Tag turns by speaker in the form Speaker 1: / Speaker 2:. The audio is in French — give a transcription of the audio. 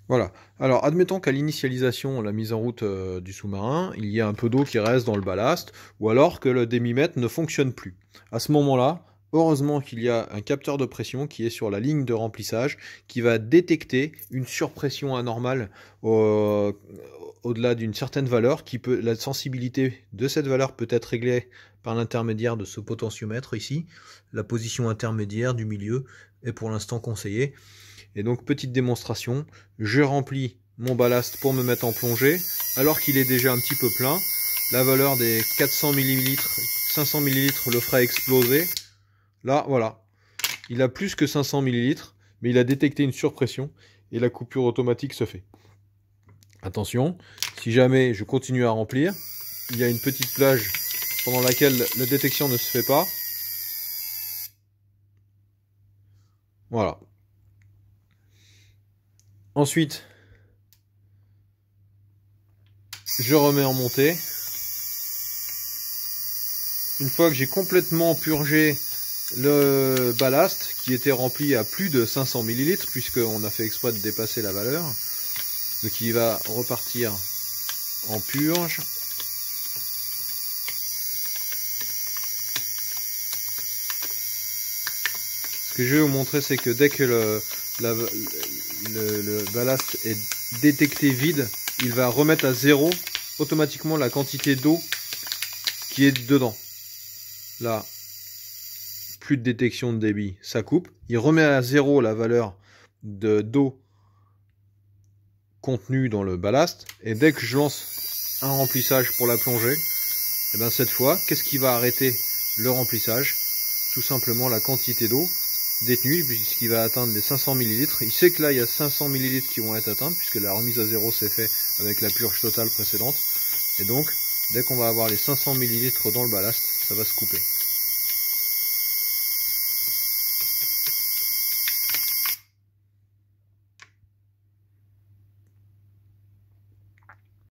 Speaker 1: Voilà. Alors, admettons qu'à l'initialisation, la mise en route du sous-marin, il y a un peu d'eau qui reste dans le ballast, ou alors que le démimètre ne fonctionne plus. À ce moment-là, heureusement qu'il y a un capteur de pression qui est sur la ligne de remplissage, qui va détecter une surpression anormale au-delà d'une certaine valeur, la sensibilité de cette valeur peut être réglée par l'intermédiaire de ce potentiomètre ici. La position intermédiaire du milieu est pour l'instant conseillée. Et donc, petite démonstration, je remplis mon ballast pour me mettre en plongée, alors qu'il est déjà un petit peu plein. La valeur des 400 ml, 500 ml le ferait exploser. Là, voilà. Il a plus que 500 ml, mais il a détecté une surpression et la coupure automatique se fait. Attention, si jamais je continue à remplir, il y a une petite plage pendant laquelle la détection ne se fait pas. Voilà. Ensuite, je remets en montée. Une fois que j'ai complètement purgé le ballast, qui était rempli à plus de 500 ml, puisqu'on a fait exprès de dépasser la valeur, donc il va repartir en purge. Ce que je vais vous montrer, c'est que dès que le ballast est détecté vide, il va remettre à zéro automatiquement la quantité d'eau qui est dedans. Là, plus de détection de débit, ça coupe. Il remet à zéro la valeur d'eau contenue dans le ballast. Et dès que je lance un remplissage pour la plongée, et bien cette fois, qu'est-ce qui va arrêter le remplissage? Tout simplement la quantité d'eau détenue, puisqu'il va atteindre les 500 ml. Il sait que là, il y a 500 ml qui vont être atteintes, puisque la remise à zéro s'est fait avec la purge totale précédente. Et donc, dès qu'on va avoir les 500 ml dans le ballast, ça va se couper.